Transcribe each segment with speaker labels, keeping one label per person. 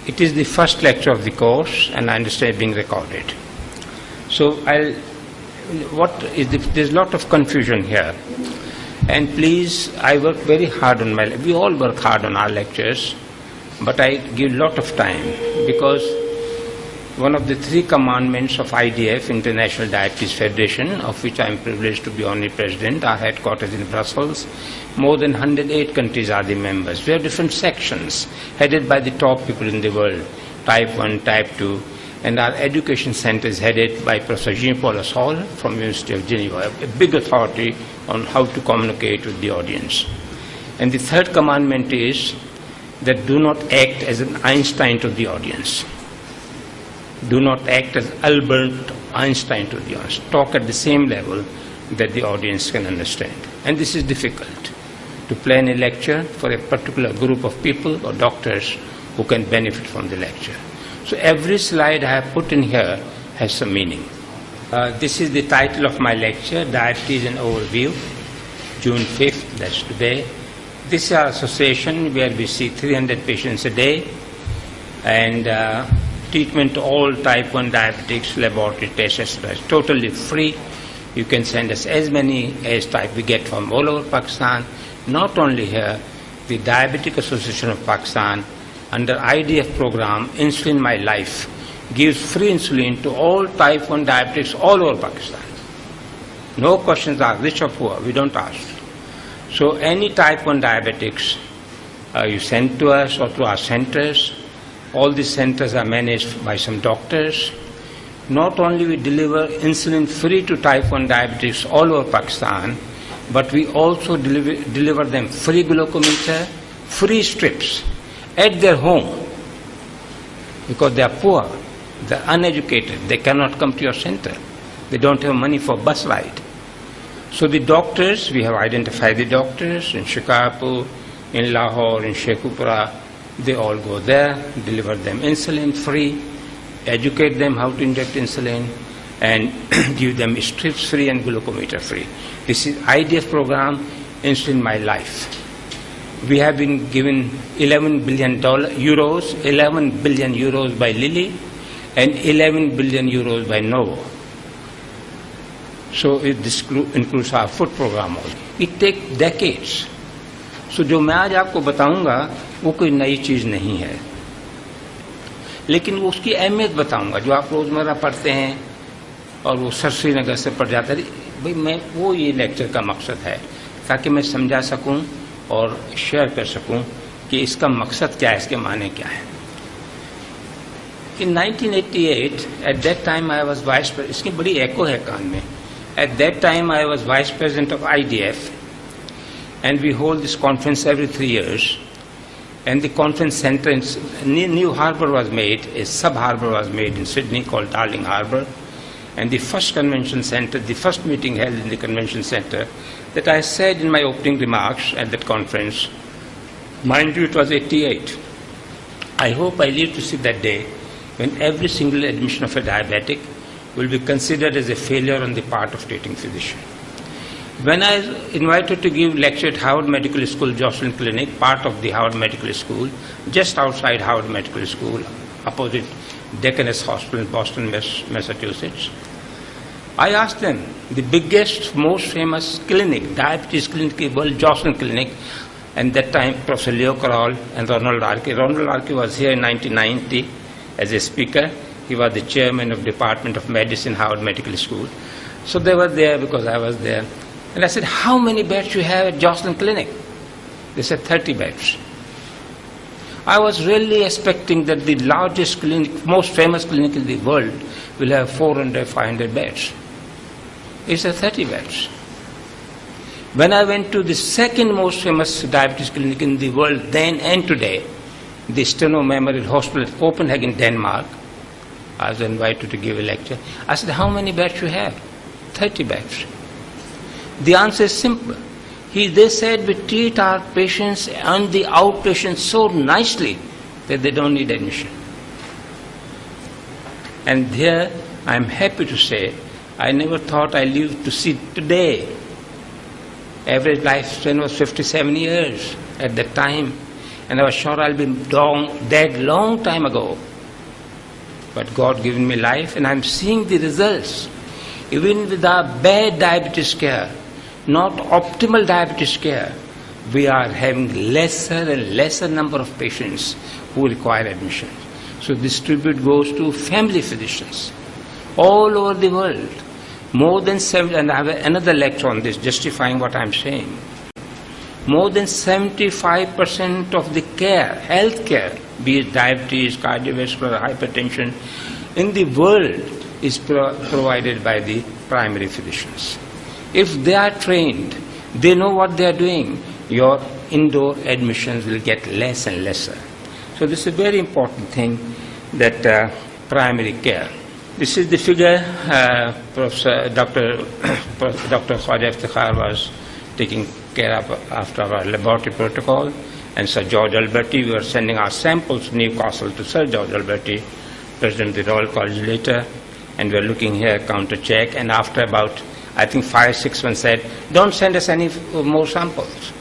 Speaker 1: It is the first lecture of the course, and I understand being recorded. So there's a lot of confusion here. And please, I work very hard on we all work hard on our lectures, but I give a lot of time because one of the 3 commandments of IDF, International Diabetes Federation, of which I am privileged to be honorary president, our headquarters in Brussels. More than 108 countries are the members. We have different sections headed by the top people in the world, type 1, type 2, and our education center is headed by Professor Jean-Paul Assol from University of Geneva, a big authority on how to communicate with the audience. And the 3rd commandment is that do not act as an Einstein to the audience. Do not act as Albert Einstein to the audience. Talk at the same level that the audience can understand. And this is difficult, to plan a lecture for a particular group of people or doctors who can benefit from the lecture. So every slide I have put in here has some meaning. This is the title of my lecture, Diabetes and Overview, June 5th, that's today. This is our association where we see 300 patients a day, and treatment to all type 1 diabetics, laboratory tests, etc. is totally free. You can send us as many as type we get from all over Pakistan. Not only here, the Diabetic Association of Pakistan, under IDF program, Insulin My Life, gives free insulin to all type 1 diabetics all over Pakistan. No questions asked, rich or poor, we don't ask. So any type 1 diabetics, you send to us or to our centers. All these centers are managed by some doctors. Not only we deliver insulin free to type 1 diabetics all over Pakistan, but we also deliver them free glucometer, free strips at their home, because they are poor, they are uneducated, they cannot come to your center. They don't have money for bus ride. So the doctors, we have identified the doctors in Shikarpur, in Lahore, in Sheikhupura. They all go there, deliver them insulin free, educate them how to inject insulin, and give them strips free and glucometer free. This is IDF program, Insulin My Life. We have been given 11 billion euros, 11 billion euros by Lilly, and 11 billion euros by Novo. So this includes our food program also. It takes decades. So जो मैं आज आपको बताऊंगा वो कोई नई चीज नहीं है, लेकिन वो उसकी अहमियत बताऊंगा जो आप रोजमर्रा पढ़ते हैं और वो सर श्रीनगर से पढ़ जाता है। भाई मैं वो ये लेक्चर का मकसद है ताकि मैं समझा सकूं और शेयर कर सकूं कि इसका मकसद क्या है, इसके माने क्या है। In 1988, at that time I was vice president. इसकी बड़ी एको है कान में. At that time I was vice president of IDF, and we hold this conference every 3 years. And the conference center in New Harbour was made, a sub-harbour was made in Sydney called Darling Harbour. And the first convention center, the first meeting held in the convention center, that I said in my opening remarks at that conference, mind you, it was 88. I hope I live to see that day when every single admission of a diabetic will be considered as a failure on the part of treating physician. When I was invited to give lecture at Howard Medical School, Joslin Clinic, part of the Howard Medical School, just outside Howard Medical School, opposite Deaconess Hospital in Boston, Massachusetts, I asked them, the biggest, most famous clinic, diabetes clinic in the world, Joslin Clinic, and that time Professor Leo Carroll and Ronald Arke. Ronald Arke was here in 1990 as a speaker. He was the chairman of Department of Medicine, Howard Medical School. So they were there because I was there. And I said, how many beds do you have at Joslin Clinic? They said 30 beds. I was really expecting that the largest clinic, most famous clinic in the world will have 400, 500 beds. It said 30 beds. When I went to the second most famous diabetes clinic in the world then and today, the Steno Memorial Hospital at Copenhagen, Denmark, I was invited to give a lecture. I said, how many beds do you have? 30 beds. The answer is simple. They said we treat our patients and the outpatients so nicely that they don't need admission. And here I am happy to say I never thought I lived to see today. Average lifespan was 57 years at that time. And I was sure I'll be dead long time ago. But God given me life, and I'm seeing the results. Even with our bad diabetes care, not optimal diabetes care, we are having lesser and lesser number of patients who require admission. So this tribute goes to family physicians all over the world. More than 70, and I have another lecture on this justifying what I'm saying. More than 75% of the care, health care, be it diabetes, cardiovascular, hypertension, in the world is provided by the primary physicians. If they are trained, they know what they are doing, your indoor admissions will get less and lesser. So this is a very important thing, that primary care. This is the figure Professor Dr. Khwaja Iftikhar was taking care of after our laboratory protocol, and Sir George Alberti. We were sending our samples to Newcastle to Sir George Alberti, President of the Royal College later, and we were looking here, counter check, and after about, I think 5-6 months said, don't send us any more samples.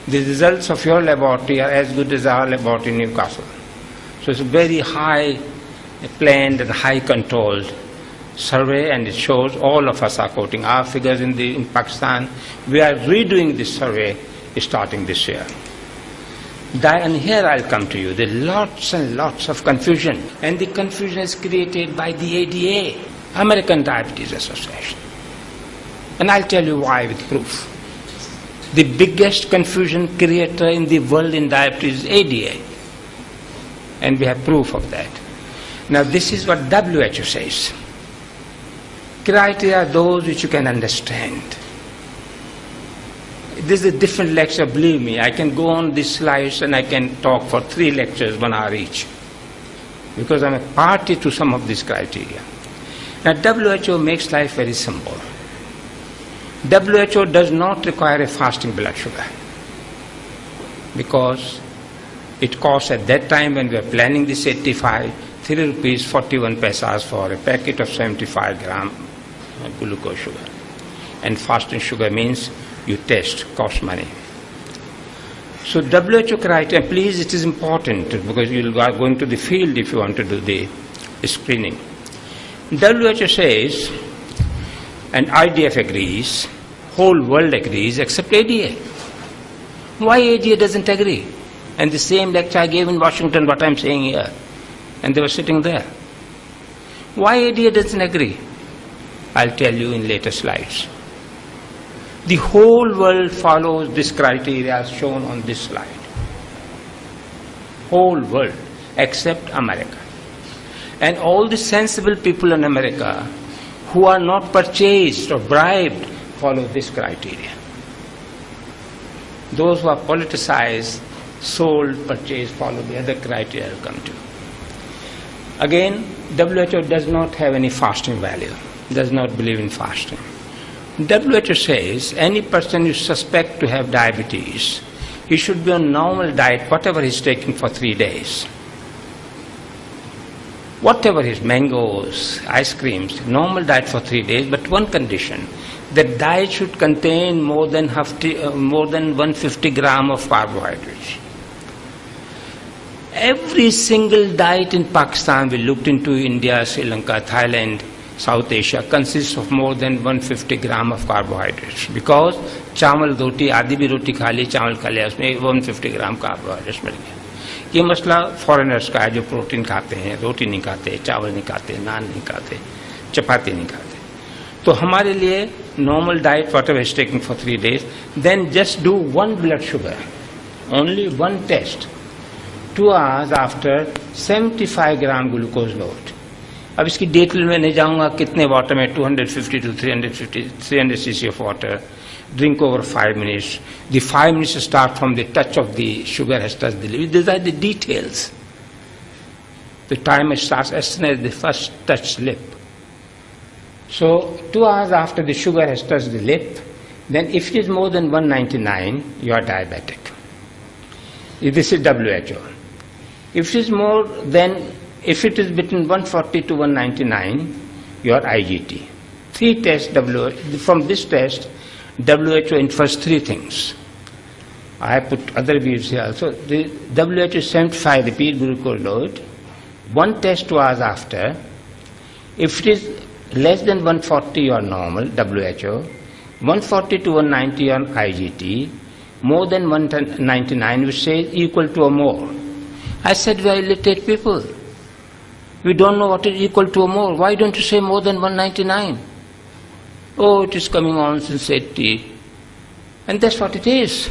Speaker 1: The results of your laboratory are as good as our laboratory in Newcastle. So it's a very high planned and high controlled survey, and it shows all of us are quoting our figures in Pakistan. We are redoing this survey starting this year. And here I'll come to you. There are lots and lots of confusion, and the confusion is created by the ADA, American Diabetes Association. And I'll tell you why with proof. The biggest confusion creator in the world in diabetes is ADA, and we have proof of that. Now this is what WHO says. Criteria are those which you can understand. This is a different lecture, believe me. I can go on these slides and I can talk for 3 lectures, 1 hour each, because I'm a party to some of these criteria. Now WHO makes life very simple. WHO does not require a fasting blood sugar, because it costs at that time when we were planning this 85, 3 rupees 41 paisas for a packet of 75 gram glucose sugar. And fasting sugar means you test, costs money. So WHO criteria, please, it is important because you are going to the field if you want to do the screening. WHO says, and IDF agrees, whole world agrees except ADA. Why ADA doesn't agree? And the same lecture I gave in Washington, what I'm saying here, and they were sitting there. Why ADA doesn't agree? I'll tell you in later slides. The whole world follows this criteria as shown on this slide. Whole world, except America. And all the sensible people in America who are not purchased or bribed follow this criteria. Those who are politicized, sold, purchased, follow the other criteria I'll come to. Again, WHO does not have any fasting value, does not believe in fasting. WHO says any person you suspect to have diabetes, he should be on normal diet, whatever he's taking for 3 days. Whatever his mangoes, ice creams, normal diet for 3 days, but one condition, the diet should contain more than 150 gram of carbohydrates. Every single diet in Pakistan, we looked into India, Sri Lanka, Thailand, South Asia, consists of more than 150 gram of carbohydrates. Because चावल रोटी आधी भी रोटी खा ली, चावल खा लिया, उसमें 150 ग्राम carbohydrates मिल गया. ये मसला फॉरेनर्स का है जो प्रोटीन खाते हैं, रोटी नहीं खाते, चावल नहीं खाते, नान नहीं खाते, चपाती नहीं खाते. तो हमारे लिए normal diet, whatever is taking for 3 days, then just do one blood sugar, only one test, 2 hours after 75 gram glucose load. अब इसकी डिटेल में नहीं जाऊंगा कितने वाटर में 250 to 300 cc of water. Drink over 5 minutes. The 5 minutes start from the touch of the sugar has touched the lip. These are the details. The timer starts as soon as the first touch lip. So 2 hours after the sugar has touched the lip, then if it is more than 199, you are diabetic. This is WHO. If it is more than, if it is between 140 to 199, you are IGT. 3 tests, from this test, WHO infers 3 things. I have put other views here also. The WHO 75 repeat glucose load. One test was after. If it is less than 140 or normal, WHO, 140 to 190 on IGT, more than 199, which says equal to or more. I said, we are illiterate people. We don't know what is equal to or more. Why don't you say more than 199? Oh, it is coming on since 80. And that's what it is.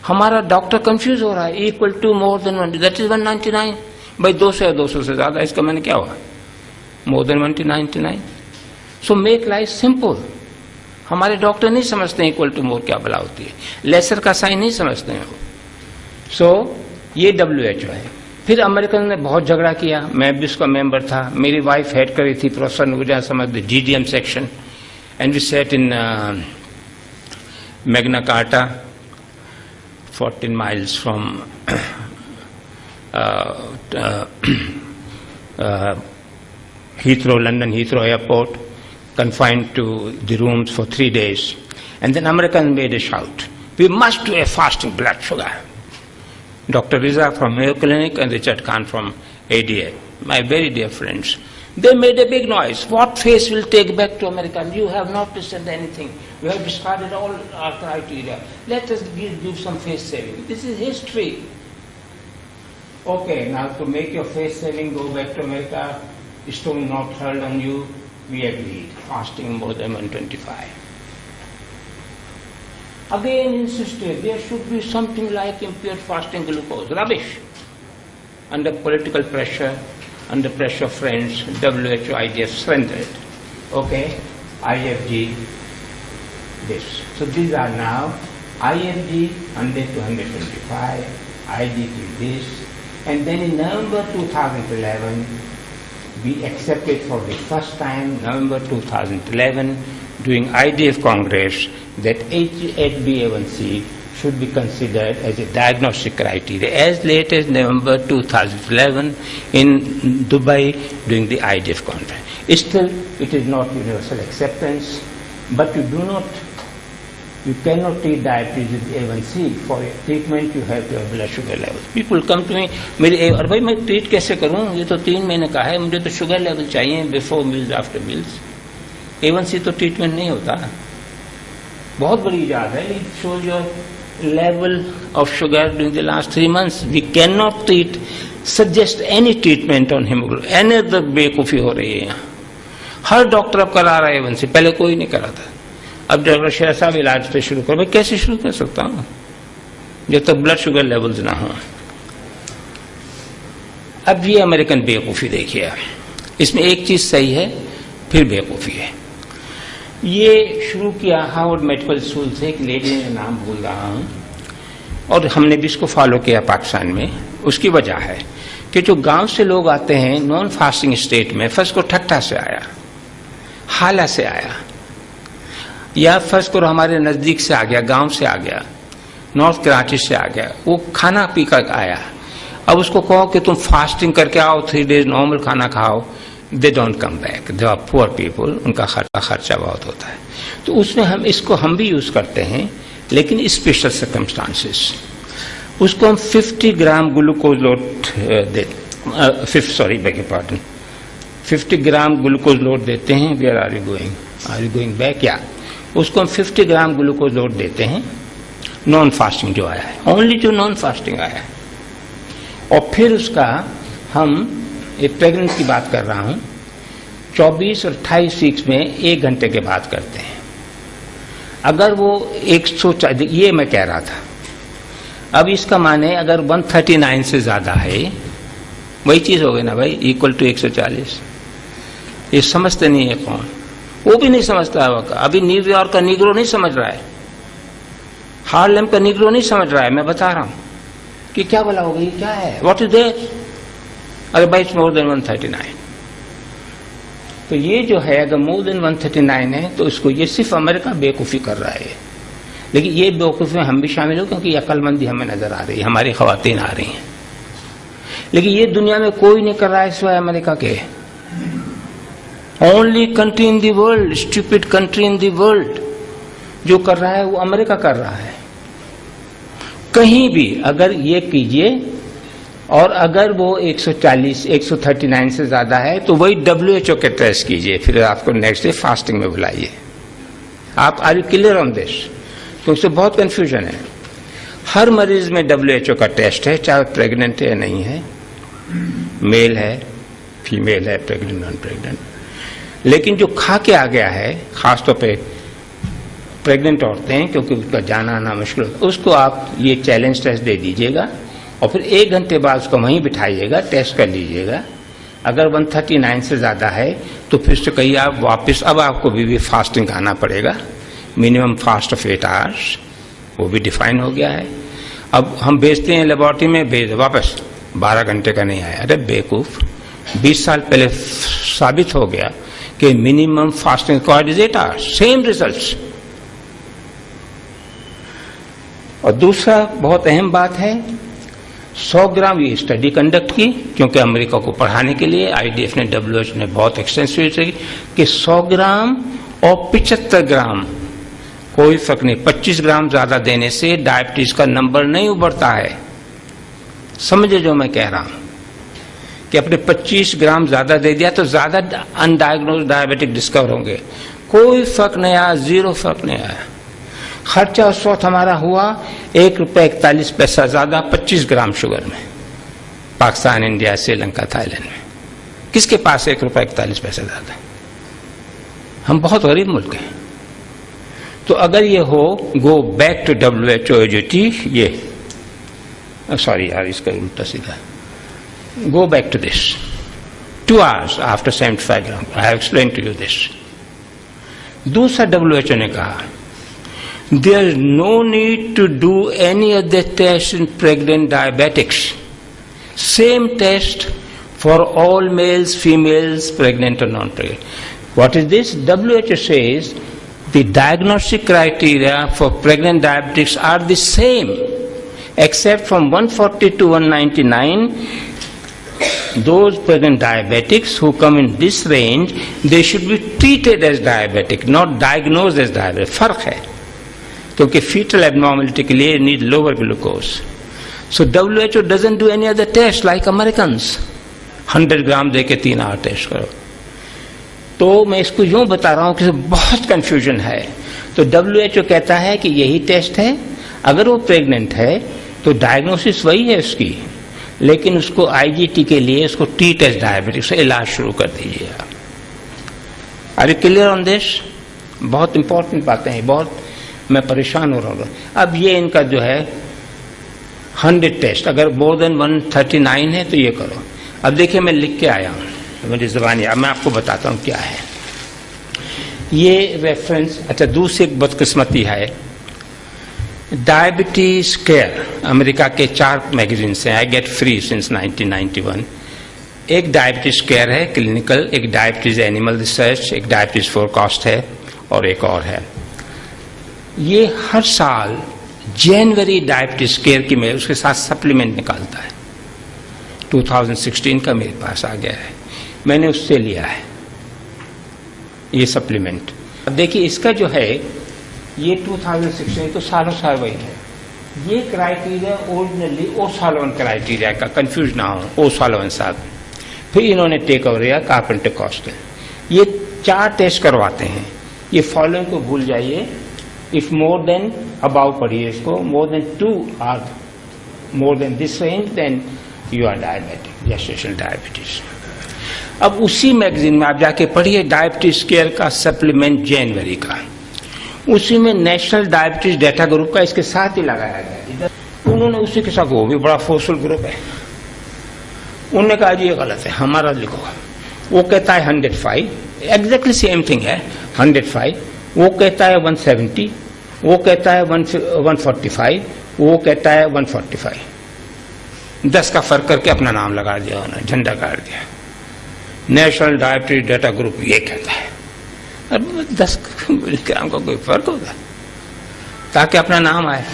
Speaker 1: हमारा doctor confuse हो रहा है. Equal to more than 1, that is 199. भाई 200 या 200 से ज्यादा, इसका मैंने क्या हुआ? More than 199. So make life simple. हमारे डॉक्टर नहीं समझते इक्वल टू मोर क्या भला होती है. लेसर का साइन नहीं समझते हैं वो. सो ये WHO है. फिर अमेरिकन ने बहुत झगड़ा किया. मैं भी उसका मेंबर था. मेरी वाइफ हेड करी थी प्रोफेसर नुजा समझ GDM section, and we set in Magna Carta 14 miles from Heathrow, London Heathrow Airport, confined to the rooms for 3 days. And then Americans made a shout, we must do a fasting blood sugar. Dr. Riza from Mayo Clinic and Richard Khan from ADA, my very dear friends, they made a big noise. What face will take back to America? You have not listened to anything. We have discarded all our criteria. Let us give some face saving. This is history. Okay, now to make your face saving go back to America, stone not hurled on you, we agreed. Fasting more than 125. Again insisted there should be something like impure fasting glucose. Rubbish. Under political pressure, under pressure of friends, WHO, IDF surrendered. Okay, IFG, this. So these are now IFG 100 to 125, IGT this, and then in November 2011, we accepted for the first time, November 2011, during IDF Congress, that HbA1c should be considered as a diagnostic criteria as late as November 2011 in Dubai during the IDF conference. Still, it is not universal acceptance, but you cannot treat diabetes with A1C. For treatment, you have to have blood sugar levels. People come to me, मेरे और भाई मैं treat कैसे करूं? ये तो 3 महीने का है, मुझे तो शुगर लेवल चाहिए before meals after meals. A1C तो ट्रीटमेंट नहीं होता. बहुत बड़ी इजाद है. It shows your level of sugar during the last 3 months. We cannot suggest any treatment on hemoglobin. Any other बेवकूफ़ी हो रही है यहाँ. हर डॉक्टर अब करा रहा है A1C. पहले कोई नहीं करा था. अब डॉक्टर शेरा साहब इलाज पे शुरू करो. मैं कैसे शुरू कर सकता हूँ जब तक ब्लड शुगर लेवल्स ना हो? अब ये अमेरिकन बेवकूफ़ी देखिए. इसमें एक चीज़ सही है, फिर बेवकूफ़ी है. ये शुरू किया हार्वर्ड मेडिकल स्कूल से, एक लेडी ने नाम भूल रहा हूँ, और हमने भी इसको फॉलो किया पाकिस्तान में. उसकी वजह है कि जो गांव से लोग आते हैं नॉन फास्टिंग स्टेट में, फर्स्ट को ठट्ठा से आया, हाला से आया, या फर्स्ट को हमारे नज़दीक से आ गया, गांव से आ गया, नॉर्थ कराची से आ गया, वो खाना पी कर आया. अब उसको कहो कि तुम फास्टिंग करके आओ, 3 डेज नॉर्मल खाना खाओ, they don't come back. They are poor people, उनका खर्चा बहुत होता है. तो उसमें हम भी यूज़ करते हैं, लेकिन स्पेशल सर्कमस्टांसेस. उसको हम 50 ग्राम ग्लूकोज लोड देते 50 ग्राम ग्लूकोज लोड देते हैं. Where are you going back? या उसको हम 50 ग्राम ग्लूकोज लोड देते हैं, नॉन फास्टिंग जो आया है, ओनली जो नॉन फास्टिंग आया है. और फिर उसका हम, एक प्रेगनेंट की बात कर रहा हूं, 24 और 28 वीक्स में 1 घंटे के बाद करते हैं. अगर वो 140, ये मैं कह रहा था. अब इसका माने अगर 139 से ज्यादा है, वही चीज हो गई ना भाई, इक्वल टू 140. ये समझते नहीं है कौन? वो भी नहीं समझता है. अभी न्यूयॉर्क का निग्रो नहीं समझ रहा है, हार्लेम का निग्रो नहीं समझ रहा है. मैं बता रहा हूं कि क्या बोला होगा, ये क्या है, व्हाट इज देयर? अरे भाई, इट्स मोर देन 139. तो ये जो है, अगर मोर देन 139 है तो इसको, ये सिर्फ अमेरिका बेवकूफ़ी कर रहा है. लेकिन ये बेवकूफ़ी में हम भी शामिल हो, क्योंकि अक्लमंदी हमें नजर आ रही है, हमारी ख़वातीन आ रही हैं. लेकिन ये दुनिया में कोई नहीं कर रहा है सिवाय अमेरिका के. Only country in the world, stupid country in the world, जो कर रहा है वो अमेरिका कर रहा है. कहीं भी अगर ये कीजिए और अगर वो 140 139 से ज्यादा है तो वही WHO के टेस्ट कीजिए, फिर आपको नेक्स्ट डे फास्टिंग में बुलाइए। आप are you clear on this? तो उससे बहुत कंफ्यूजन है। हर मरीज में WHO का टेस्ट है, चाहे प्रेग्नेंट है या नहीं है, मेल है फीमेल है, प्रेग्नेंट नॉन प्रेग्नेंट। लेकिन जो खा के आ गया है, खासतौर पे प्रेग्नेंट औरतें हैं क्योंकि उसका जाना आना मुश्किल होता है, उसको आप ये चैलेंज टेस्ट दे दीजिएगा और फिर 1 घंटे बाद उसको वहीं बिठाइएगा, टेस्ट कर लीजिएगा। अगर 139 से ज्यादा है तो फिर से कहिए आप वापस, अब आपको भी फास्टिंग आना पड़ेगा, मिनिमम फास्ट ऑफ 8 आवर्स, वो भी डिफाइन हो गया है। अब हम भेजते हैं लेबोरेटरी में, भेज वापस 12 घंटे का नहीं आया। अरे बेवकूफ, 20 साल पहले साबित हो गया कि minimum fasting required is 8 hours, same results. और दूसरा बहुत अहम बात है, 100 ग्राम ये स्टडी कंडक्ट की, क्योंकि अमेरिका को पढ़ाने के लिए IDF ने, WHO ने बहुत एक्सटेंसिव की कि 100 ग्राम और 75 ग्राम कोई फर्क नहीं। 25 ग्राम ज्यादा देने से डायबिटीज का नंबर नहीं उभरता है। समझे जो मैं कह रहा हूं कि अपने 25 ग्राम ज्यादा दे दिया तो ज्यादा अनडायग्नोज डायबिटिक डिस्कवर होंगे। कोई फर्क नहीं आया, 0 फर्क नहीं आया। खर्चा उस वक्त हमारा हुआ ₹1.41 ज्यादा 25 ग्राम शुगर में, पाकिस्तान, इंडिया, श्रीलंका, थाईलैंड में। किसके पास ₹1.41 ज्यादा? हम बहुत गरीब मुल्क हैं। तो अगर ये हो, गो बैक टू WHO, ये सॉरी यार, इसका उल्टा सीधा, go back to this 2 hours after 75 gram. I have explain to you this. दूसरा WHO ने कहा, there is no need to do any other test in pregnant diabetics. Same test for all males, females, pregnant or non-pregnant. What is this? WHO says the diagnostic criteria for pregnant diabetics are the same, except from 140 to 199. Those pregnant diabetics who come in this range, they should be treated as diabetic, not diagnosed as diabetic. फर्क है, क्योंकि fetal abnormality के लिए need lower glucose. So WHO doesn't do any other test like Americans. 100 ग्राम दे के 3 our test करो। तो मैं इसको यूं बता रहा हूं कि बहुत कंफ्यूजन है। तो WHO कहता है कि यही टेस्ट है, अगर वो प्रेग्नेंट है तो डायग्नोसिस वही है उसकी, लेकिन उसको IGT के लिए उसको ट्रीट एज डायबिटिक से इलाज शुरू कर दीजिए। Are you clear on this? बहुत इंपॉर्टेंट बातें हैं, बहुत मैं परेशान हो रहा हूँ। अब ये इनका जो है 100 टेस्ट, अगर मोर देन 139 है तो ये करो। अब देखिए मैं लिख के आया हूँ, मेरी ज़बान याद, मैं आपको बताता हूँ क्या है ये रेफरेंस। अच्छा, दूसरी एक बदकिस्मती है, डायबिटीज केयर, अमेरिका के 4 मैगजीन्स हैं, आई गेट फ्री सिंस 1991। एक डायबिटीज केयर है क्लिनिकल, एक डायबिटीज एनिमल रिसर्च, एक डायबिटीज फोरकास्ट है और एक और है। ये हर साल जनवरी डायबिटीज केयर की में उसके साथ सप्लीमेंट निकालता है। 2016 का मेरे पास आ गया है, मैंने उससे लिया है ये सप्लीमेंट। अब देखिए इसका जो है ये 2016 तो सालों साल वही है। ये क्राइटेरिया ओरिजिनली ओसालोवन क्राइटेरिया का, कंफ्यूज ना हो, ओसालोवन साहब, फिर इन्होंने टेक ओवर किया कार्पेंटर कॉस्ट। ये 4 टेस्ट करवाते हैं। ये फॉलोइंग को भूल जाइए, इफ मोर देन, अबाउ पढ़िए इसको, more than 2 or more than this range, then you are diabetic, gestational diabetes. अब उसी मैगजीन में आप जाके पढ़िए डायबिटीज केयर का सप्लीमेंट जनवरी का, उसी में नेशनल डायबिटीज डेटा ग्रुप का इसके साथ ही लगाया गया। उन्होंने उसी के साथ, वो भी बड़ा फोर्सफुल ग्रुप है, उन्होंने कहा जी ये गलत है, हमारा लिखो। वो कहता है 105, एग्जैक्टली सेम थिंग है 105, वो कहता है 170, वो कहता है 145, वो कहता है 145। 10 का फर्क करके अपना नाम लगा दिया उन्होंने, झंडा काट दिया। नेशनल डायबिटीज डेटा ग्रुप ये कहता है, अब 10 मिलीग्राम का कोई फर्क होगा ताकि अपना नाम आए।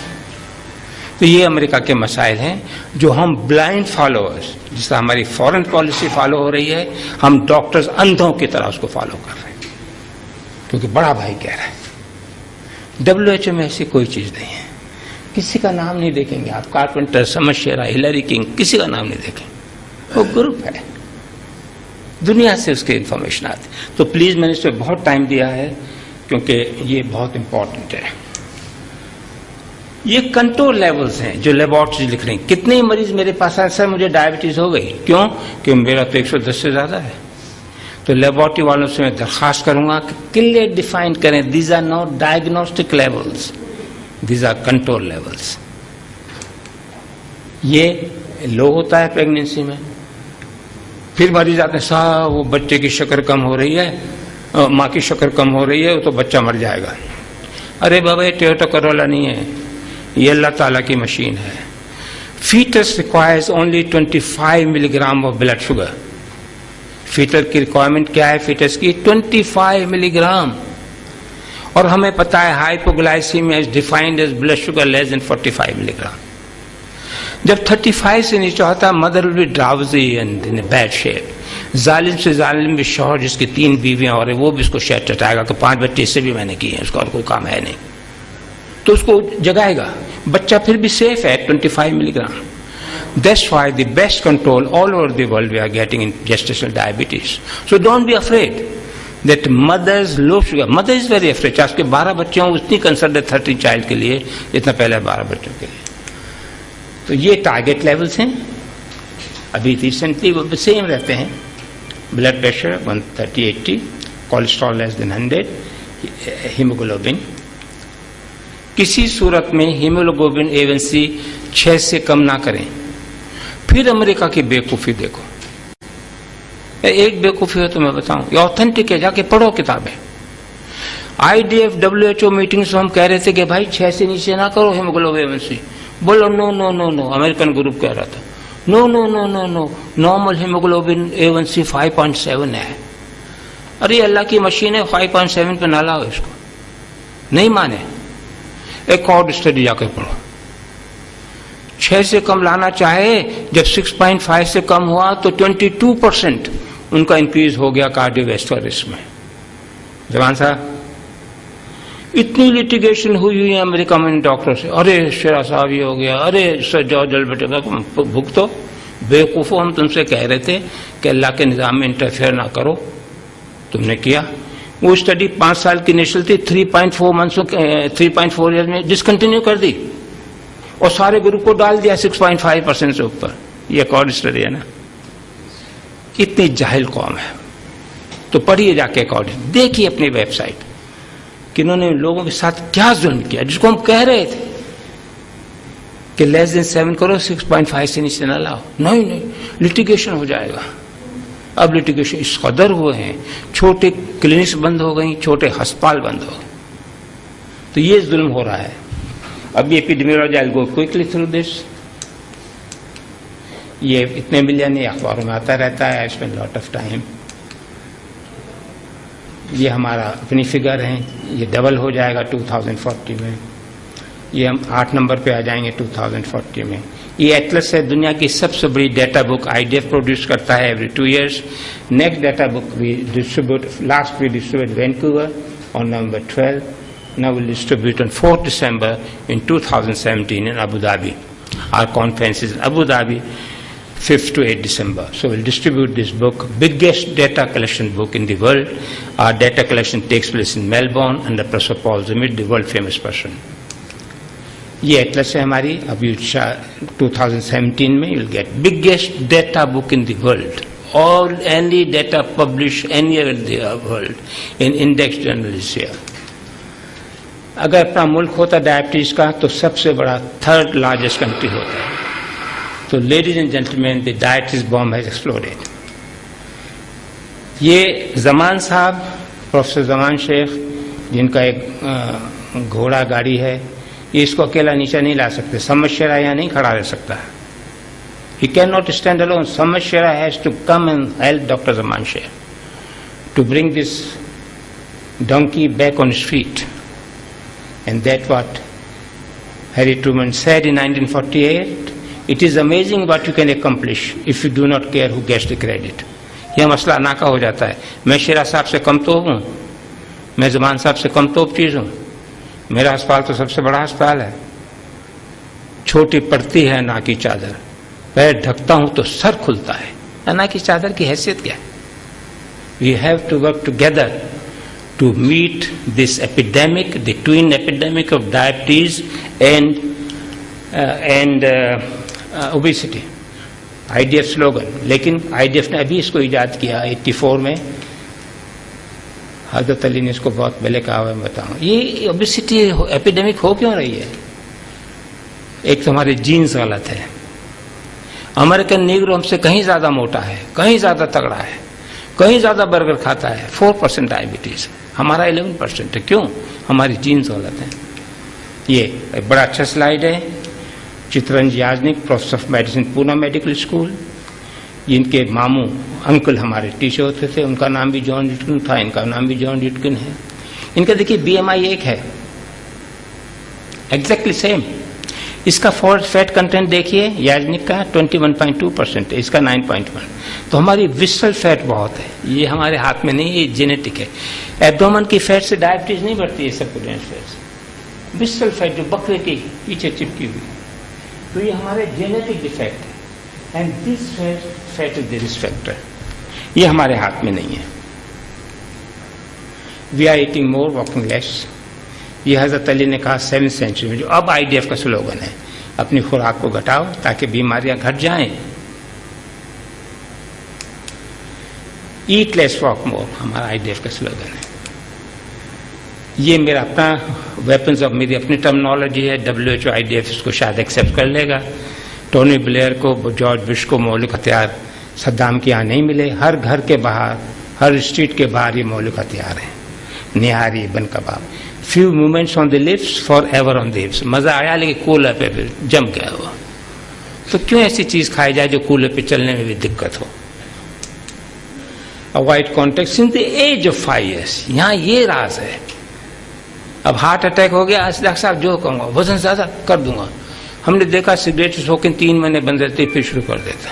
Speaker 1: तो ये अमेरिका के मसाइल हैं जो हम ब्लाइंड फॉलोअर्स, जिससे हमारी फॉरेन पॉलिसी फॉलो हो रही है, हम डॉक्टर्स अंधों की तरह उसको फॉलो कर रहे हैं क्योंकि बड़ा भाई कह रहा है। WHO में ऐसी कोई चीज नहीं है। किसी का नाम नहीं देखेंगे आप, कारपेंटर, शेरा, हिलरी किंग, किसी का नाम नहीं देखेंगे। वो ग्रुप है, दुनिया से उसकी इंफॉर्मेशन आती। तो प्लीज, मैंने इस पर बहुत टाइम दिया है क्योंकि ये बहुत इंपॉर्टेंट है। ये कंट्रोल लेवल्स हैं जो लेबोरेटरी लिख रही हैं। कितने मरीज मेरे पास आए, सर मुझे डायबिटीज हो गई, क्यों? कि मेरा तो 110 से ज्यादा है। तो लेबोरेटरी वालों से मैं दरखास्त करूंगा कि क्लियर डिफाइन करें, these are not diagnostic levels, these are control levels. ये लो होता है प्रेगनेंसी में, फिर मरीज आते हैं, साहब वो बच्चे की शक्कर कम हो रही है, माँ की शक्कर कम हो रही है, वो तो बच्चा मर जाएगा। अरे बाबा, ये टोयोटा करोला नहीं है, ये अल्लाह ताला की मशीन है। Fetus requires only 25 milligram of blood sugar. फीटर की रिक्वायरमेंट क्या है फीटस की? 25 मिलीग्राम। और हमें पता है hypoglycaemia is defined as blood sugar less than 45 milligram. जब 35 से नीचे होता है, mother will be drowsy and in bad shape. जालिम से जालिम भी शौहर जिसकी 3 बीवियां और है, वो भी उसको शायद चटाएगा कि 5 बच्चे इससे भी मैंने किए हैं, उसका और कोई काम है नहीं, तो उसको जगाएगा। बच्चा फिर भी सेफ है 25 milligram. That's why the best control all over the world we are getting in gestational diabetes. So don't be afraid that mother's low sugar. Mother is very afraid. चाहे उसके 12 बच्चे हों, उतनी कंसर्न है 30 चाइल्ड के लिए जितना पहले 12 बच्चों के लिए। तो ये टारगेट लेवल्स हैं। अभी रिसेंटली वो सेम रहते हैं। Blood pressure 130/80, cholesterol less than 100, haemoglobin. किसी सूरत में हीमोग्लोबिन A1C 6 से कम ना करें। फिर अमेरिका की बेवकूफ़ी देखो। एक बेवकूफ़ी है तो मैं बताऊं, ये ऑथेंटिक है, जाके पढ़ो किताबें। IDF WHO मीटिंग्स में हम कह रहे थे कि भाई 6 से नीचे ना करो हीमोग्लोबिन A1C। बोलो no no no no, American group कह रहा था no no no no no, normal haemoglobin A1C 5.7 है। अरे अल्लाह की मशीन है, 5.7 पे ना लाओ इसको। नहीं माने, एक और स्टडी जाकर पढ़ो। 6 से कम लाना चाहे, जब 6.5 से कम हुआ तो 22% उनका इंक्रीज हो गया कार्डियोवैस्कुलर रिस्क में। जवान साहब, इतनी लिटिगेशन हुई है अमेरिका में डॉक्टर से, अरे शेरा साहब ये हो गया, अरे सर जाओ जल बेटे भुगतो। बेवकूफ़ो, हम तुमसे कह रहे थे कि अल्लाह के निज़ाम में इंटरफेयर ना करो, तुमने किया। वो स्टडी 5 साल की इनिशियल थी, 3.4 ईयर में डिसकंटिन्यू कर दी और सारे ग्रुप को डाल दिया 6.5% से ऊपर। ये एक और स्टडी है ना। इतनी जाहिल कौम है। तो पढ़िए जाके अकॉर्डिंग, देखिए अपनी वेबसाइट कि इन्होंने लोगों के साथ क्या जुल्म किया, जिसको हम कह रहे थे कि लेस देन 7 करो, 6.5 से नीचे ना लाओ। नहीं नहीं, लिटिगेशन हो जाएगा। अब लिटिगेशन इस कदर हुए हैं, छोटे क्लिनिक्स बंद हो गई, छोटे अस्पताल बंद हो गए। तो ये जुल्म हो रहा है। अब ये epidemiology, I will go quickly through this. ये इतने मिलियन अखबारों में आता रहता है, I spend lot of time. ये हमारा अपनी फिगर है, ये डबल हो जाएगा 2040 में। ये हम 8 नंबर पे आ जाएंगे 2040 में। ये एटलस है, दुनिया की सबसे बड़ी डेटा बुक IDF प्रोड्यूस करता है every 2 years। Next data book we distribute, last we distribute Vancouver on November 12. Now we'll distribute on 4th December in 2017 in Abu Dhabi. Our conference is in Abu Dhabi, 5th to 8th December. So we'll distribute this book, biggest data collection book in the world. Our data collection takes place in Melbourne under Professor Paul Zimit, the world famous person. ये Atlas है हमारी। अभी 2017 में you'll get biggest data book in the world. All any data published anywhere in the world in index journals here. अगर अपना मुल्क होता diabetes का तो सबसे बड़ा 3rd लार्जेस्ट कंट्री होता है। तो ladies and gentleman, the diabetes bomb has exploded. ये जमान साहब, प्रोफेसर जमान शेख, जिनका एक घोड़ा गाड़ी है, ये इसको अकेला नीचे नहीं ला सकते। शेरा यहाँ नहीं खड़ा रह सकता है। He cannot stand alone. Shera has to come and help Dr. Zaman Sheikh to bring this donkey back on his feet. And that's what Harry Truman said in 1948. It is amazing what you can accomplish if you do not care who gets the credit. यह मसला नाका हो जाता है। मैं शेरा साहब से कम तोप हूँ, मैं जमान साहब से कम तोप चीज़ हूँ। मेरा अस्पताल तो सबसे बड़ा अस्पताल है। छोटी पड़ती है ना की चादर, पैर ढकता हूं तो सर खुलता है। ना की चादर की हैसियत क्या है? We have to work together to meet this epidemic, the twin epidemic of diabetes and obesity. IDF slogan, लेकिन आईडीएफ ने अभी इसको इजाद किया 84 में। हजरत अली ने इसको बहुत पहले कहा हुआ, मैं बताऊं। ये ओबेसिटी एपिडेमिक हो क्यों रही है? एक तो हमारे जीन्स गलत है। अमेरिकन नीग्रो हमसे कहीं ज्यादा मोटा है, कहीं ज्यादा तगड़ा है, कहीं ज्यादा बर्गर खाता है, 4% डायबिटीज, हमारा 11% है। क्यों? हमारी जीन्स गलत है। ये एक बड़ा अच्छा स्लाइड है। Chitranji Yajnik, prof of medicine, Poona medical school, जिनके मामू अंकल हमारे टीचर होते थे, उनका नाम भी जॉन ड्यूटकिन था, इनका नाम भी जॉन ड्यूटकिन है। इनका देखिए बीएमआई 1 है, एग्जैक्टली सेम। इसका फैट कंटेंट देखिए, याजनिक का 21.2% है, इसका 9.1। तो हमारी विसरल फैट बहुत है। ये हमारे हाथ में नहीं, ये जेनेटिक है। एब्डोमेन की फैट से डायबिटीज नहीं बढ़ती है, सबक्यूटेनियस फैट से। विसरल फैट जो बकरे की पीछे चिपकी हुई, तो ये हमारे जेनेटिक डिफेक्ट है। And this fat is the risk factor. ये हमारे हाथ में नहीं है। We are eating more, walking less. ये हजरत अली ने कहा 7वीं सेंचुरी में, जो अब आईडीएफ का स्लोगन है, अपनी खुराक को घटाओ ताकि बीमारियां घट जाएं। ईट लेस, वॉक मोर, हमारा आईडीएफ का स्लोगन है। ये मेरा अपना वेपन्स ऑफ, मेरी अपनी टर्मिनोलॉजी है। WHO आईडीएफ इसको शायद एक्सेप्ट कर लेगा। टोनी ब्लेयर को, जॉर्ज बुश को मौलिक हथियार सद्दाम के यहाँ नहीं मिले। हर घर के बाहर, हर स्ट्रीट के बाहर ये मौलिक हथियार हैं। Nihari, bun kebab, few moments on the lips, forever on the hips. मजा आया लेकिन कूलर पे फिर जम गया हुआ। तो क्यों ऐसी चीज खाई जाए जो कूलर पे चलने में भी दिक्कत हो? Avoid contact since the age of 5 years। यहाँ ये राज है। अब हार्ट अटैक हो गया, डॉक्टर साहब जो कहूँगा, वजन ज्यादा कर दूंगा। हमने देखा सिगरेट शौकीन 3 महीने बंद रहते फिर शुरू कर देता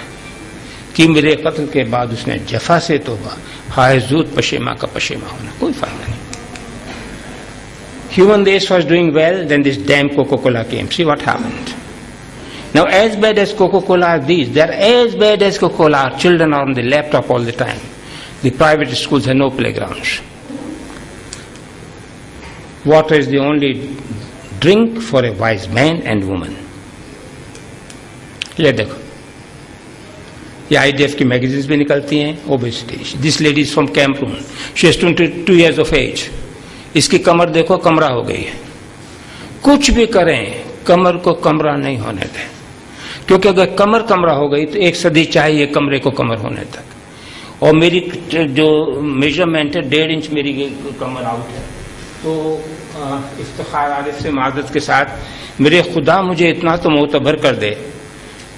Speaker 1: कि मेरे कत्ल के बाद उसने जफा से तौबा, हाय जूद पशेमा का पशेमा होना, कोई फायदा नहीं। Human race was doing well, then this damn Coca-Cola came. See what happened. Now, as bad as Coca-Cola are these, they are as bad as Coca-Cola. Children are on the laptop all the time. The private schools have no playgrounds. Water is the only drink for a wise man and woman. ये देखो, ये IDF की magazines भी निकलती हैं। Obesity, this lady is from Cameroon, she is 22 years of age. इसकी कमर देखो, कमरा हो गई है। कुछ भी करें, कमर को कमरा नहीं होने दें, क्योंकि अगर कमर कमरा हो गई तो 1 सदी चाहिए कमरे को कमर होने तक। और मेरी जो मेजरमेंट है 1.5 इंच मेरी कमर आउट है। तो इफ्तिखार आरिफ से मादत के साथ, मेरे खुदा मुझे इतना तो मोतबर कर दे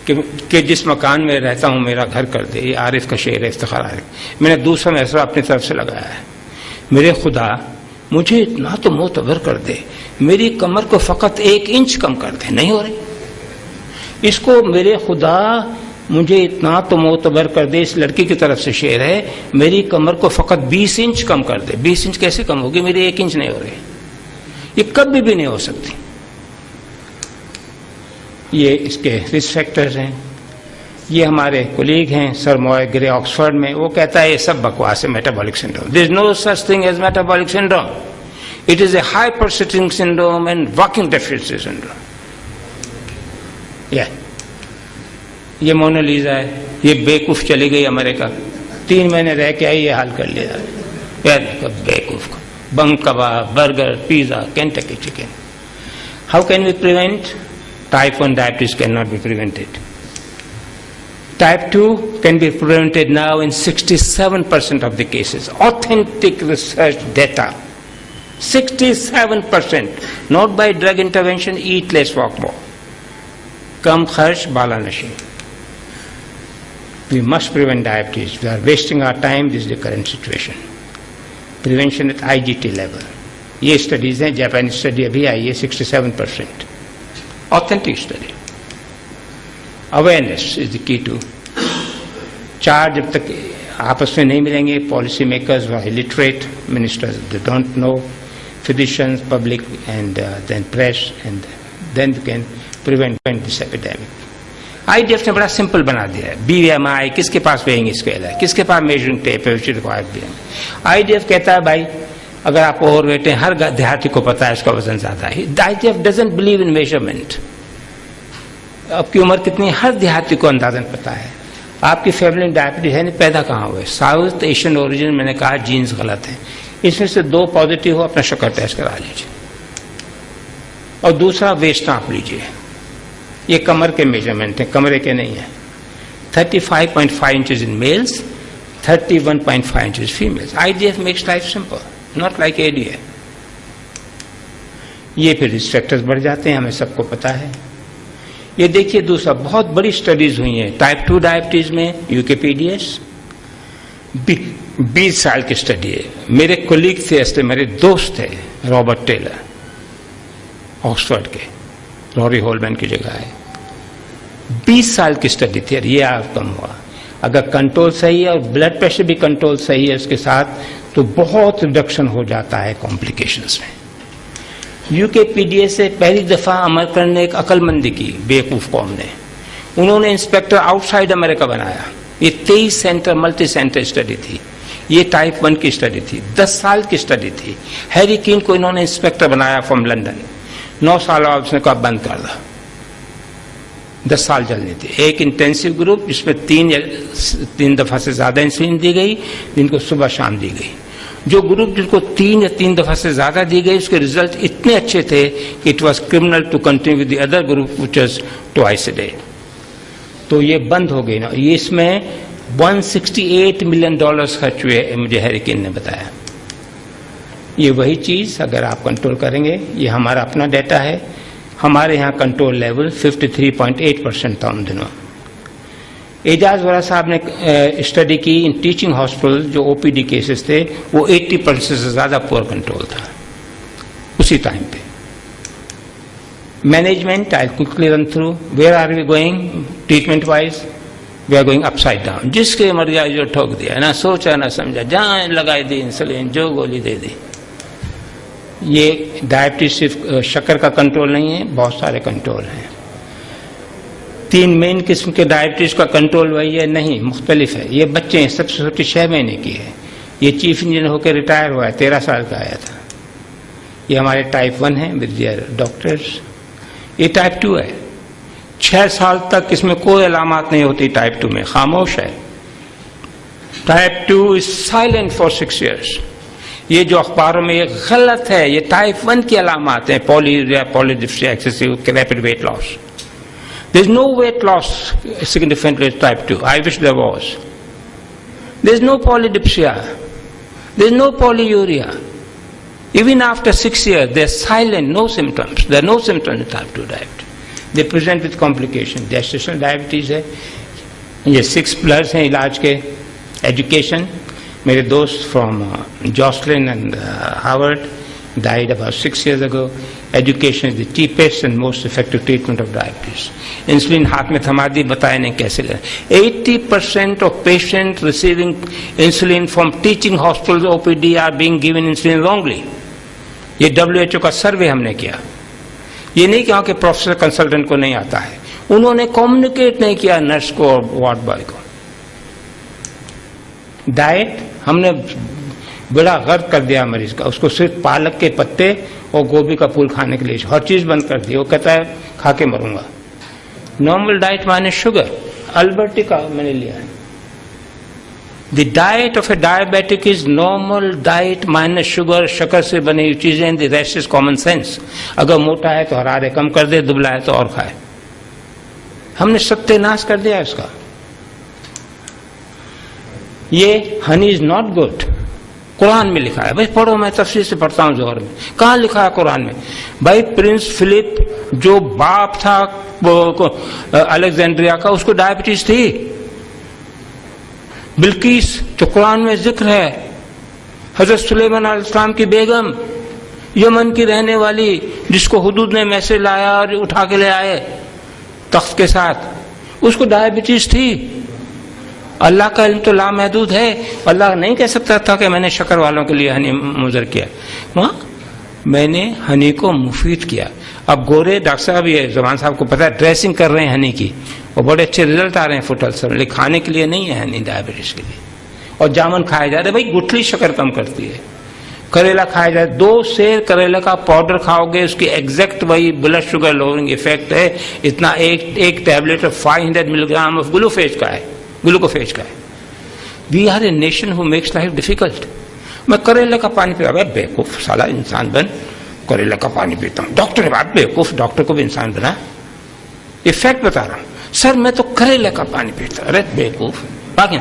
Speaker 1: कि जिस मकान में रहता हूँ मेरा घर कर दे। ये आरिफ का शेर है, इफ्तिखार आरिफ। मैंने दूसरा मैसरा अपनी तरफ से लगाया है। मेरे खुदा मुझे इतना तो मोतबर कर दे, मेरी कमर को फकत 1 इंच कम कर दे। नहीं हो रही। इसको मेरे खुदा मुझे इतना तो मोतबर कर दे, इस लड़की की तरफ से शेर है, मेरी कमर को फकत 20 इंच कम कर दे। 20 इंच कैसे कम होगी? मेरी 1 इंच नहीं हो रही। ये कभी भी नहीं हो सकती। ये इसके रिस्क फैक्टर्स हैं। ये हमारे कोलीग हैं सर मॉय ग्रे ऑक्सफोर्ड में, वो कहता है ये सब बकवास है, metabolic syndrome. There is no such thing as metabolic syndrome. It is a hypersitting syndrome and walking deficiency syndrome. ये मोनालिसा है, ये बेवकूफ चली गई अमेरिका, 3 महीने रह के आई, ये हाल कर लिया। यार देखो बेवकूफ को, बम kebab, burger, pizza, Kentucky chicken. How can we prevent? Type 1 diabetes cannot be prevented. Type 2 can be prevented now in 67% of the cases. Authentic research data. 67%. Not by drug intervention, eat less, walk more. Kam kharch, bala nashi. We must prevent diabetes. We are wasting our time. This is the current situation. Prevention at IGT level. ये studies हैं, Japanese study अभी आई है, 67%. Authentic study. Awareness is the key to. 4 जब तक आपस में नहीं मिलेंगे, policy makers who are illiterate, ministers, they don't know, physicians, public, and then press, and then we can prevent this epidemic. IDF ने बड़ा सिंपल बना दिया है। बीएमआई, किसके पास वेइंग स्केल है, किसके पास मेजरिंग टेप है, आईडीएफ कहता है भाई अगर आप ओवरवेट हैं, हर देहाती को पता है उसका वजन ज्यादा है। IDF doesn't believe in measurement. आपकी उम्र कितनी है हर देहाती को अंदाजन पता है। आपकी फैमिली में डायबिटीज है नहीं, पैदा कहाँ हुए, साउथ एशियन ओरिजिन, मैंने कहा जीन्स गलत हैं, इसमें से 2 पॉजिटिव हो, अपना शुगर टेस्ट करा लीजिए। और दूसरा वेस्ट नाप लीजिए। ये कमर के मेजरमेंट है, कमरे के नहीं है। 35.5 inches in males, 31.5 inches females. IDF makes life simple, not like ADA. ये फिर रिस्क फैक्टर्स बढ़ जाते हैं, हमें सबको पता है। ये देखिए दूसरा, बहुत बड़ी स्टडीज हुई हैं टाइप 2 डायबिटीज में, यूकेपीडीएस 20 साल की स्टडी है। मेरे कोलीग थे, ऐसे मेरे दोस्त थे, रॉबर्ट टेलर, ऑक्सफोर्ड के, रॉरी होलमैन की जगह है। 20 साल की स्टडी थी और ये आउटकम हुआ। अगर कंट्रोल सही है और ब्लड प्रेशर भी कंट्रोल सही है उसके साथ, तो बहुत रिडक्शन हो जाता है कॉम्प्लिकेशंस में। यूकेपीडीएस से पहली दफा अमेरिकन ने एक अकलमंदी की, बेवकूफ कौम ने। उन्होंने इंस्पेक्टर आउटसाइड अमेरिका बनाया। ये 23 सेंटर मल्टी सेंटर स्टडी थी। ये टाइप 1 की स्टडी थी, 10 साल की स्टडी थी। हैरी कीन को इन्होंने इंस्पेक्टर बनाया फ्रॉम लंदन। 9 साल बाद उसने कहा बंद कर दो, 10 साल चलनी थी। एक इंटेंसिव ग्रुप जिसमें 3 दफा से ज्यादा इंसुलिन दी गई, जिनको सुबह शाम दी गई। जो ग्रुप जिनको 3 या 3 दफा से ज्यादा दी गई, उसके रिजल्ट इतने अच्छे थे कि it was criminal to continue with the other group which was twice a day. तो ये बंद हो गई ना। ये इसमें $168 मिलियन खर्च हुए, मुझे हैरी कीन ने बताया। ये वही चीज अगर आप कंट्रोल करेंगे, ये हमारा अपना डेटा है। हमारे यहाँ कंट्रोल लेवल 53.8% था उन दिनों। एजाज वरा साहब ने स्टडी की इन टीचिंग हॉस्पिटल, जो ओपीडी केसेस थे, वो 80% से ज्यादा पुअर कंट्रोल था उसी टाइम पे। Management, I quickly run through, where are we going treatment wise, we are going upside down. जिसके मर जाए जो ठोक दिया, ना सोचा ना समझा, जहां लगाई दी इंसुलिन, जो गोली दे दी। ये डायबिटीज सिर्फ शक्कर का कंट्रोल नहीं है, बहुत सारे कंट्रोल हैं। 3 मेन किस्म के डायबिटीज का कंट्रोल वही है नहीं, मुख्तलिफ है। ये बच्चे हैं, सबसे छोटी 6 महीने की है। ये चीफ इंजीनियर होकर रिटायर हुआ है, 13 साल का आया था। ये हमारे टाइप 1 है विद देयर डॉक्टर्स। ये टाइप 2 है, 6 साल तक इसमें कोई अलामत नहीं होती। टाइप 2 में खामोश है। Type 2 is silent for 6 years. ये जो अखबारों में ये गलत है, ये टाइप 1 की अलामत है, polyuria, polydipsia, excessive rapid weight loss. There is no weight loss significant with type 2. I wish there was. There is no polydipsia. There is no polyuria. Even after 6 years, they are silent, no symptoms. There are no symptoms in type 2 diabetes. They present with complications. Gestational diabetes है, ये 6+ हैं इलाज के। Education, मेरे दोस्त from Jocelyn and Howard died about 6 years ago. Education is the cheapest and most effective treatment of diabetes. Insulin हाथ में थमा दी, बताया नहीं कैसे लेना। 80% of patients receiving insulin from teaching hospitals OPD are being given insulin wrongly. ये WHO का सर्वे हमने किया। ये नहीं कहा कि प्रोफेसर कंसल्टेंट को नहीं आता है, उन्होंने कम्युनिकेट नहीं किया नर्स को और वार्ड बॉय को। डाइट हमने बड़ा गर्द कर दिया मरीज का, उसको सिर्फ पालक के पत्ते और गोभी का फूल खाने के लिए हर चीज बंद कर दी। वो कहता है खा के मरूंगा। नॉर्मल डाइट माने शुगर, अल्बर्टी का मैंने लिया है। The diet of A diabetic is normal diet minus sugar, शक्कर से बनी हुई चीजें। The rest is common sense. अगर मोटा है तो हरारे कम कर दे, दुबला है तो और खाए। हमने सत्यानाश कर दिया इसका। ये honey is not good, Quran में लिखा है। भाई पढ़ो, मैं तफसीर से पढ़ता हूँ जोहर में। कहाँ लिखा है कुरान में? भाई प्रिंस फिलिप जो बाप था अलेक्जेंड्रिया का, उसको डायबिटीज थी। बिल्किस जो कुरान में जिक्र है, हजरत सुलेमान अलैहिस्सलाम की बेगम, यमन की रहने वाली, जिसको हुदूद ने मैसेज लाया और उठा के ले आए तख्त के साथ, उसको डायबिटीज थी। अल्लाह का इल्म तो लामहदूद है। अल्लाह नहीं कह सकता था कि मैंने शक्कर वालों के लिए हनी मुजर किया। वहाँ मैंने हनी को मुफीद किया। अब गोरे डॉक्टर साहब, ये जमान साहब को पता है, ड्रेसिंग कर रहे हैं हनी की और बड़े अच्छे रिजल्ट आ रहे हैं फुट अल्सर, लेकिन खाने के लिए नहीं है हनी डायबिटीज के लिए। और जामुन खाया जा रहा है, भाई गुठली शक्कर कम करती है। करेला खाया जाए, 2 सेर करेला का पाउडर खाओगे, उसकी एग्जैक्ट वही ब्लड शुगर लोअरिंग इफेक्ट है। इतना एक tablet of 500 milligram of Glucophage का है। We are a nation who makes life difficult. मैं करेला का पानी पीता, अबे बेवकूफ साला, इंसान बन, करेला का पानी पीता हूँ। डॉक्टर ने बात, बेवकूफ, डॉक्टर को भी इंसान बना। इफेक्ट बता रहा हूं सर, मैं तो करेला का पानी पीता। अरे बेवकूफ, बाकी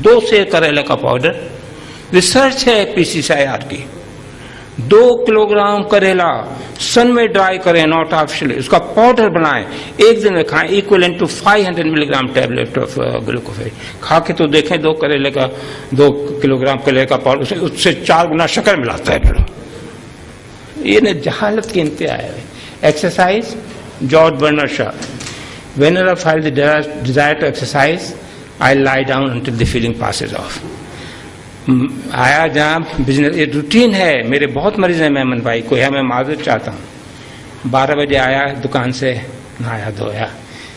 Speaker 1: 2 सेर करेला का पाउडर, रिसर्च है PCCIR की। 2 किलोग्राम करेला सन में ड्राई करें, नॉट आर्टिफिशियल, उसका पाउडर बनाएं, 1 दिन में खाएं, equivalent to 500 milligram tablet of Glucophage. खा के तो देखें, 2 किलोग्राम करेले का पाउडर उससे 4 गुना शक्कर मिलाता है। फिर ये न जहालत की इंतहा है। Exercise, George Bernard Shaw, whenever I feel the desire to exercise, I lie down until the feeling passes off. आया जहाँ बिजनेस, ये रूटीन है। मेरे बहुत मरीज हैं मेमन भाई को, या मैं माजूर चाहता हूँ। 12 बजे आया दुकान से, नहाया धोया,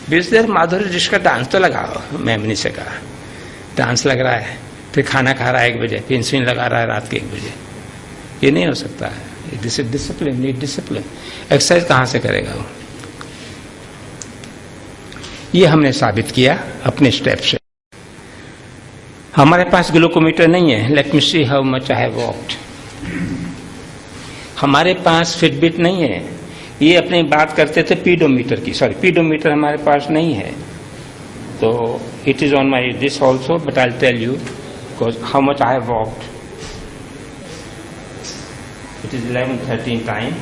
Speaker 1: 20 देर माधुरी जिसका डांस तो लगाओ। मेमनी से कहा डांस लग रहा है, फिर खाना खा रहा है 1 बजे, फिर इंसुलिन लगा रहा है रात के 1 बजे। ये नहीं हो सकता है। Discipline, need discipline. एक्सरसाइज कहाँ से करेगा वो? ये हमने साबित किया अपने स्टेप से। हमारे पास ग्लूकोमीटर नहीं है। Let me see how much I have walked. हमारे पास फिटबिट नहीं है। ये अपनी बात करते थे पीडोमीटर की, सॉरी पीडोमीटर हमारे पास नहीं है। तो it is on my this also, but I tell you how much I have walked. It is 11:13 time.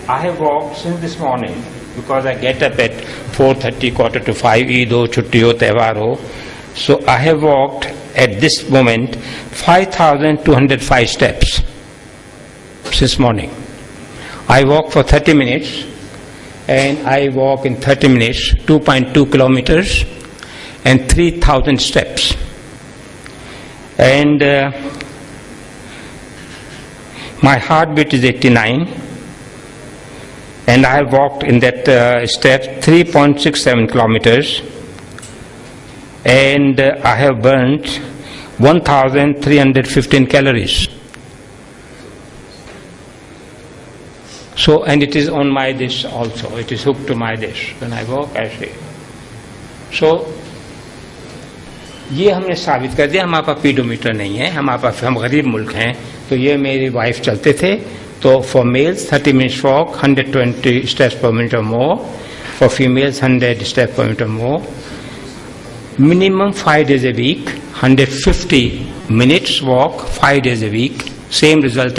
Speaker 1: I have walked since this morning because I get up at 4:30, 4:45, Eid हो, छुट्टी हो, त्यौहार हो। So I have walked at this moment 5,205 steps since morning. I walk for 30 minutes and I walk in 30 minutes 2.2 kilometers and 3,000 steps. And my heartbeat is 89 and I have walked in that step 3.67 kilometers. And I have burnt 1,315 calories. So, and it is on my dish also. It is hooked to my dish. When I walk, I say. So, ये हमने साबित कर दिया। हमारे पास पीडोमीटर नहीं है, हम गरीब मुल्क हैं। तो ये मेरी वाइफ चलते थे। तो for mails 30 minutes walk, 120 steps per minute or more. For females 100 steps per minute or more. Minimum 5 days a week, 150 minutes walk, 5 days a week, same result.